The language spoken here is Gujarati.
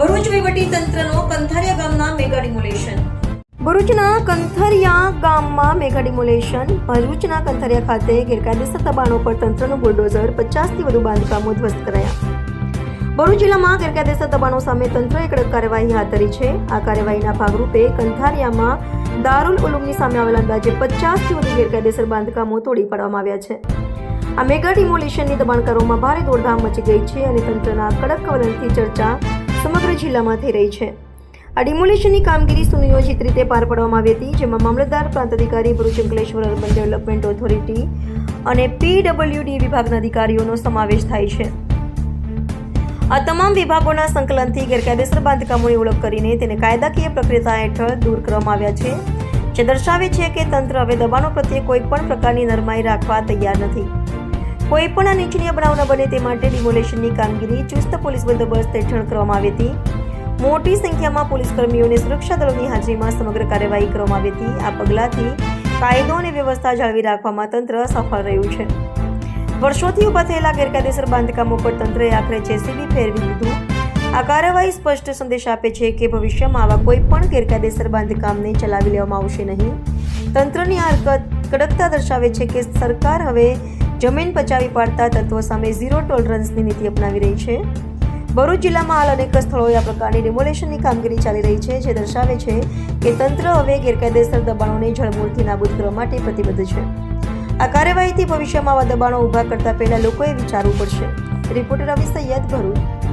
ભરૂચ વહીવટીતંત્રનો કંથારિયા ગામના મેગા ડિમોલેશન. ભરૂચના કંથરિયા ગામમાં મેગા ડિમોલેશન. ભરૂચના કંથરિયા ખાતે ગેરકાયદેસર દબાણો પર તંત્રનું બુલડોઝર. 50થી વધુ બાંધકામો ધ્વસ્ત કરાયા. ભરૂચ જિલ્લામાં ગેરકાયદેસર દબાણો સામે તંત્રએ કડક કાર્યવાહી હાથ ધરી છે. આ કાર્યવાહીના ભાગરૂપે કંથારિયામાં દારૂલ ઉલૂમની સામે આવેલા અંદાજે 50થી વધુ ગેરકાયદેસર બાંધકામો તોડી પાડવામાં આવ્યા છે. આ મેગા ડિમોલેશનની દબાણકારોમાં ભારે દોડધામ મચી ગઈ છે અને તંત્રના કડક વલણથી ચર્ચા સમગ્ર જિલ્લામાં થઈ રહી છે. આ ડિમોલેશનની કામગીરી સુનિયોજિત રીતે પાર પાડવામાં આવી હતી, જેમાં મામલતદાર, પ્રાંત અધિકારી, Bharuch Ankleshwar urban development authority અને PWD વિભાગના અધિકારીઓનો સમાવેશ થાય છે. આ તમામ વિભાગોના સંકલનથી ગેરકાયદેસર બાંધકામોની ઓળખ કરીને તેને કાયદાકીય પ્રક્રિયા હેઠળ દૂર કરવામાં આવ્યા છે, જે દર્શાવે છે કે તંત્ર હવે દબાણો પ્રત્યે કોઈ પણ પ્રકારની નરમાઈ રાખવા તૈયાર નથી. કોઈ પણ અનિચ્છનીય બનાવ ન બને તે માટે ડિમોલેશનની કામગીરી ચુસ્ત પોલીસ બંદોબસ્ત હેઠળ કરવામાં આવી હતી. મોટી સંખ્યામાં પોલીસ કર્મીઓને સુરક્ષા દળોની હાજરીમાં સમગ્ર કાર્યવાહી કરવામાં આવી હતી. આ પગલાંથી કાયદો અને વ્યવસ્થા જાળવી રાખવામાં તંત્ર સફળ રહ્યું છે. વર્ષોથી ઊભા થયેલા ગેરકાયદેસર બાંધકામો પર તંત્રએ આખરે જેસીબી ફેરવી દીધું. આ કાર્યવાહી સ્પષ્ટ સંદેશ આપે છે કે ભવિષ્યમાં આવા કોઈ પણ ગેરકાયદેસર બાંધકામને ચલાવી લેવામાં આવશે નહીં. તંત્રની આ કડકતા દર્શાવે છે કે સરકાર હવે જમીન પચાવી પાડતા તત્વો સામે ઝીરો ટોલરન્સની નીતિ અપનાવી રહી છે. ભરૂચ જિલ્લામાં હાલ અનેક સ્થળોએ આ પ્રકારની ડિમોલેશનની કામગીરી ચાલી રહી છે, જે દર્શાવે છે કે તંત્ર હવે ગેરકાયદેસર દબાણોને જળમૂળથી નાબૂદ કરવા માટે પ્રતિબદ્ધ છે. આ કાર્યવાહીથી ભવિષ્યમાં આવા દબાણો ઊભા કરતા પહેલા લોકોએ વિચારવું પડશે. રિપોર્ટર રવિ સૈયદ, ભરૂચ.